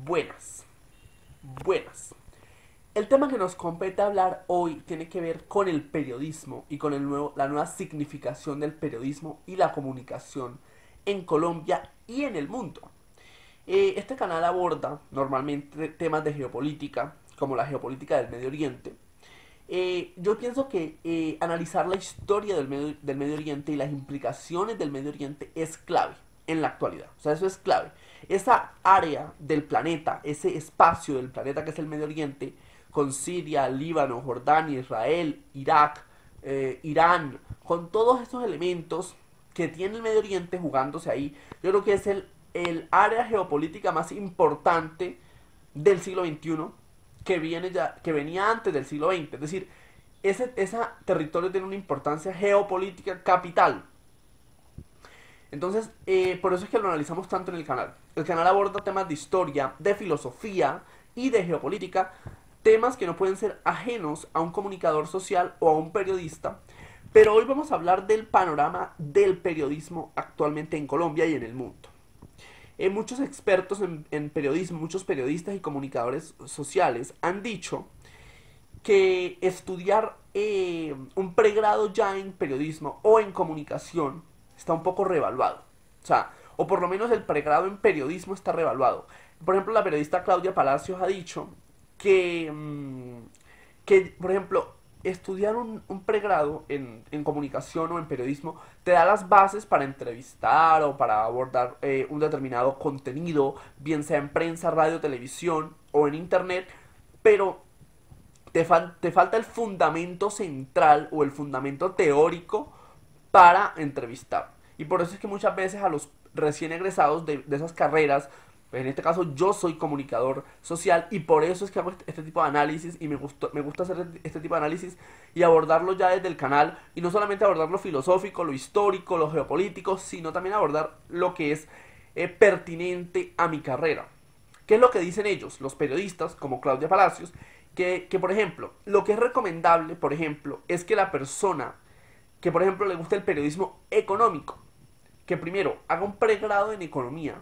Buenas, buenas. El tema que nos compete hablar hoy tiene que ver con el periodismo y con la nueva significación del periodismo y la comunicación en Colombia y en el mundo. Este canal aborda normalmente temas de geopolítica, como la geopolítica del Medio Oriente. Yo pienso que analizar la historia del Medio Oriente y las implicaciones del Medio Oriente es clave en la actualidad. O sea, eso es clave. Esa área del planeta, ese espacio del planeta que es el Medio Oriente, con Siria, Líbano, Jordania, Israel, Irak, Irán, con todos estos elementos que tiene el Medio Oriente jugándose ahí, yo creo que es el área geopolítica más importante del siglo XXI que venía antes del siglo XX. Es decir, ese territorio tiene una importancia geopolítica capital. Entonces, por eso es que lo analizamos tanto en el canal. El canal aborda temas de historia, de filosofía y de geopolítica, temas que no pueden ser ajenos a un comunicador social o a un periodista. Pero hoy vamos a hablar del panorama del periodismo actualmente en Colombia y en el mundo. Muchos expertos en periodismo, muchos periodistas y comunicadores sociales han dicho que estudiar un pregrado ya en periodismo o en comunicación está un poco revaluado. O sea, o por lo menos el pregrado en periodismo está revaluado. Por ejemplo, la periodista Claudia Palacios ha dicho que por ejemplo, estudiar un pregrado en comunicación o en periodismo te da las bases para entrevistar o para abordar un determinado contenido, bien sea en prensa, radio, televisión o en internet, pero te falta el fundamento central o el fundamento teórico para entrevistar. Y por eso es que muchas veces a los recién egresados de esas carreras, en este caso yo soy comunicador social y por eso es que hago este tipo de análisis y me gusta hacer este tipo de análisis y abordarlo ya desde el canal y no solamente abordar lo filosófico, lo histórico, lo geopolítico, sino también abordar lo que es pertinente a mi carrera. ¿Qué es lo que dicen ellos, los periodistas, como Claudia Palacios? Que, por ejemplo, lo que es recomendable, por ejemplo, es que la persona que, por ejemplo, le guste el periodismo económico, que primero haga un pregrado en economía,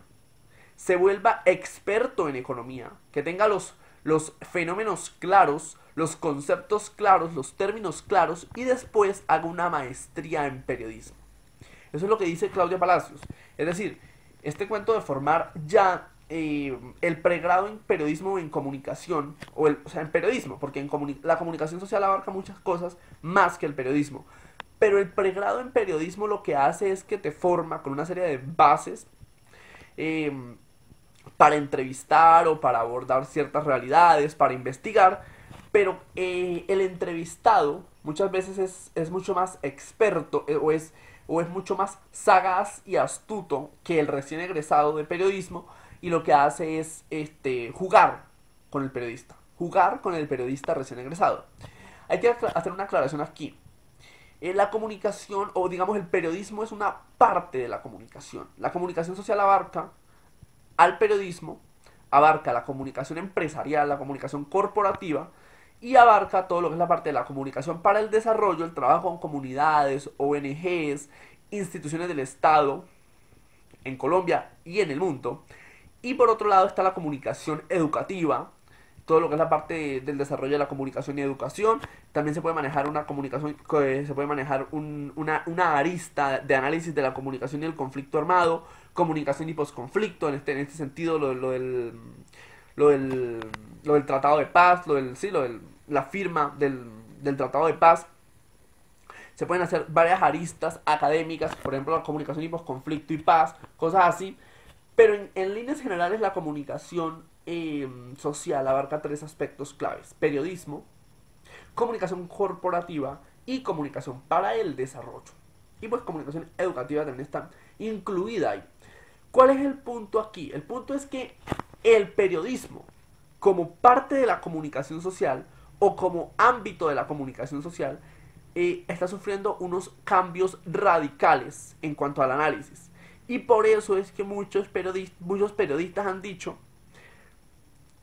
se vuelva experto en economía, que tenga los fenómenos claros, los conceptos claros, los términos claros, y después haga una maestría en periodismo. Eso es lo que dice Claudia Palacios. Es decir, este cuento de formar ya el pregrado en periodismo o en comunicación, o sea, en periodismo, porque la comunicación social abarca muchas cosas más que el periodismo. Pero el pregrado en periodismo lo que hace es que te forma con una serie de bases eh, para entrevistar o para abordar ciertas realidades, para investigar, pero el entrevistado muchas veces es mucho más experto o es mucho más sagaz y astuto que el recién egresado de periodismo y lo que hace es jugar con el periodista, jugar con el periodista recién egresado. Hay que hacer una aclaración aquí. La comunicación, o digamos el periodismo, es una parte de la comunicación. La comunicación social abarca al periodismo, abarca la comunicación empresarial, la comunicación corporativa y abarca todo lo que es la parte de la comunicación para el desarrollo, el trabajo con comunidades, ONGs, instituciones del Estado en Colombia y en el mundo. Y por otro lado está la comunicación educativa, todo lo que es la parte del desarrollo de la comunicación y educación. También se puede manejar una comunicación, se puede manejar una arista de análisis de la comunicación y el conflicto armado, comunicación y posconflicto, en este sentido lo del, lo del tratado de paz, la firma del tratado de paz. Se pueden hacer varias aristas académicas, por ejemplo la comunicación y posconflicto y paz, cosas así. Pero en líneas generales la comunicación social abarca tres aspectos claves: periodismo, comunicación corporativa y comunicación para el desarrollo. Y pues comunicación educativa también está incluida ahí. ¿Cuál es el punto aquí? El punto es que el periodismo, como parte de la comunicación social o como ámbito de la comunicación social, está sufriendo unos cambios radicales en cuanto al análisis. Y por eso es que muchos periodistas han dicho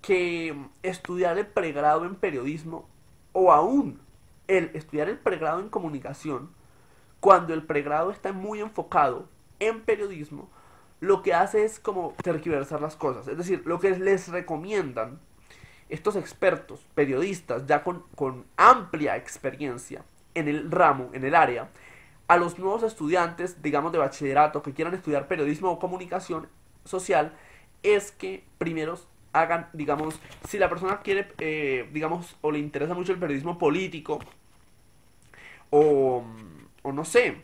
que estudiar el pregrado en periodismo o aún el estudiar el pregrado en comunicación, cuando el pregrado está muy enfocado en periodismo, lo que hace es como tergiversar las cosas. Es decir, lo que les recomiendan estos expertos, periodistas, ya con amplia experiencia en el ramo, en el área, a los nuevos estudiantes, digamos, de bachillerato que quieran estudiar periodismo o comunicación social, es que primero hagan, digamos, si la persona quiere, digamos, o le interesa mucho el periodismo político, o, o no sé,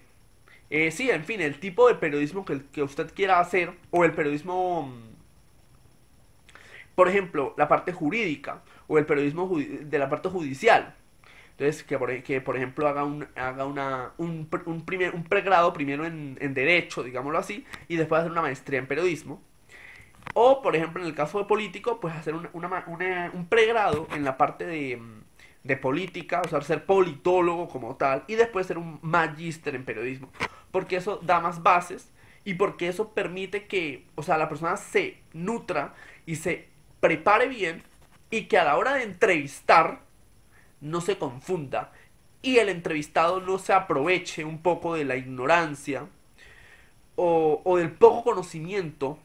sí, en fin, el tipo de periodismo que usted quiera hacer, o el periodismo, por ejemplo, la parte jurídica, o el periodismo de la parte judicial. Entonces, que por ejemplo haga un pregrado primero en Derecho, digámoslo así, y después hacer una maestría en Periodismo. O, por ejemplo, en el caso de político, pues hacer un pregrado en la parte de política, o sea, ser politólogo como tal, y después ser un magíster en periodismo. Porque eso da más bases y porque eso permite que, o sea, la persona se nutra y se prepare bien y que a la hora de entrevistar no se confunda y el entrevistado no se aproveche un poco de la ignorancia o del poco conocimiento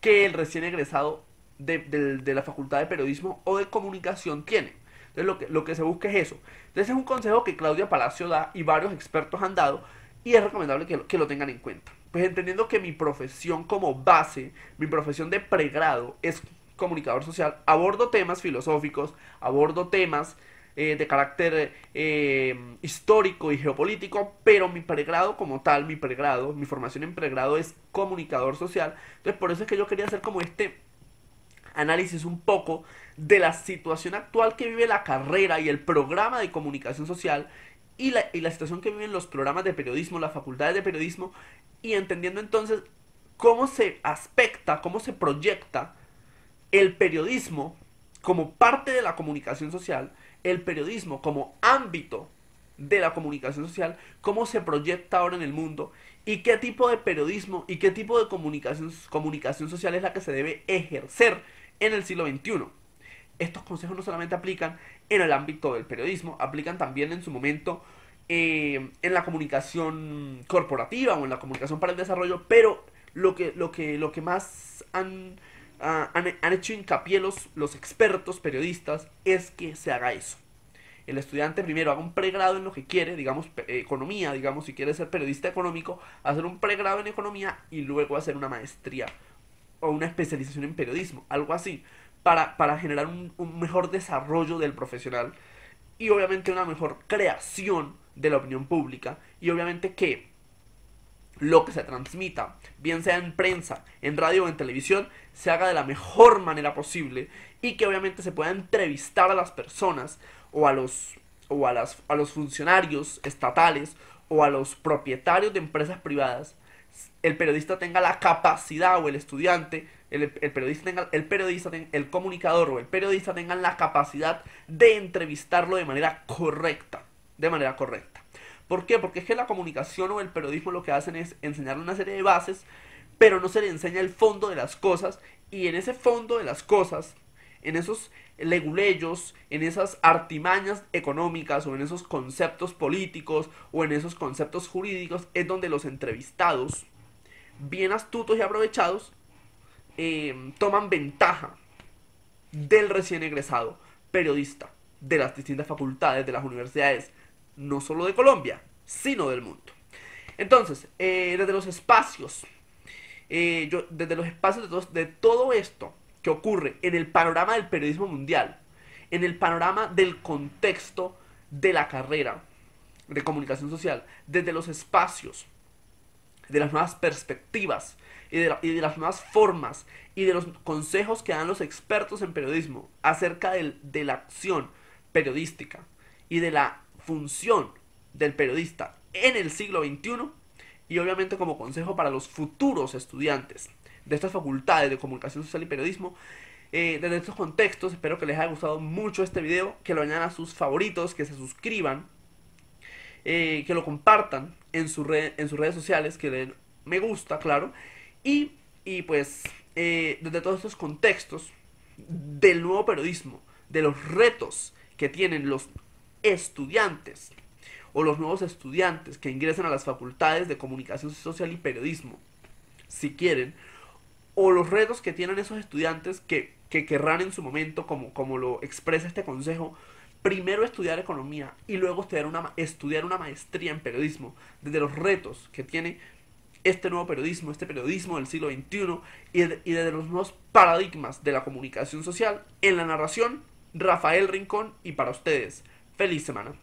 que el recién egresado de la Facultad de Periodismo o de Comunicación tiene. Entonces lo que se busca es eso. Entonces es un consejo que Claudia Palacio da y varios expertos han dado y es recomendable que lo tengan en cuenta. Pues entendiendo que mi profesión como base, mi profesión de pregrado es comunicador social, abordo temas filosóficos, abordo temas de carácter histórico y geopolítico, pero mi pregrado como tal, mi pregrado, mi formación en pregrado es comunicador social. Entonces por eso es que yo quería hacer como este análisis un poco de la situación actual que vive la carrera y el programa de comunicación social y la situación que viven los programas de periodismo, las facultades de periodismo, y entendiendo entonces cómo se aspecta, cómo se proyecta el periodismo como parte de la comunicación social, el periodismo como ámbito de la comunicación social, cómo se proyecta ahora en el mundo y qué tipo de periodismo y qué tipo de comunicación social es la que se debe ejercer en el siglo XXI. Estos consejos no solamente aplican en el ámbito del periodismo, aplican también en su momento en la comunicación corporativa o en la comunicación para el desarrollo, pero lo que más han hecho hincapié los expertos periodistas es que se haga eso. El estudiante primero haga un pregrado en lo que quiere, digamos economía, digamos si quiere ser periodista económico, hacer un pregrado en economía y luego hacer una maestría o una especialización en periodismo, algo así, para generar un mejor desarrollo del profesional y obviamente una mejor creación de la opinión pública y obviamente que lo que se transmita, bien sea en prensa, en radio o en televisión, se haga de la mejor manera posible y que obviamente se pueda entrevistar a las personas o a los funcionarios estatales o a los propietarios de empresas privadas. El periodista tenga la capacidad o el estudiante, el comunicador o el periodista tengan la capacidad de entrevistarlo de manera correcta, de manera correcta. ¿Por qué? Porque es que la comunicación o el periodismo lo que hacen es enseñarle una serie de bases, pero no se le enseña el fondo de las cosas, y en ese fondo de las cosas, en esos leguleyos, en esas artimañas económicas o en esos conceptos políticos o en esos conceptos jurídicos, es donde los entrevistados, bien astutos y aprovechados, toman ventaja del recién egresado periodista de las distintas facultades de las universidades, no solo de Colombia, sino del mundo. Entonces, desde los espacios de todo esto que ocurre en el panorama del periodismo mundial, en el panorama del contexto de la carrera de comunicación social, desde los espacios de las nuevas perspectivas y de las nuevas formas y de los consejos que dan los expertos en periodismo acerca de la acción periodística y de la función del periodista en el siglo XXI y obviamente como consejo para los futuros estudiantes de estas facultades de comunicación social y periodismo. Desde estos contextos espero que les haya gustado mucho este video, que lo añadan a sus favoritos, que se suscriban, que lo compartan en sus redes sociales, que le den me gusta, claro, y, pues desde todos estos contextos del nuevo periodismo, de los retos que tienen los estudiantes o los nuevos estudiantes que ingresan a las facultades de comunicación social y periodismo, si quieren, o los retos que tienen esos estudiantes que querrán en su momento, como lo expresa este consejo, primero estudiar economía y luego estudiar una maestría en periodismo, desde los retos que tiene este nuevo periodismo, este periodismo del siglo XXI y desde los nuevos paradigmas de la comunicación social. En la narración, Rafael Rincón, y para ustedes, feliz semana.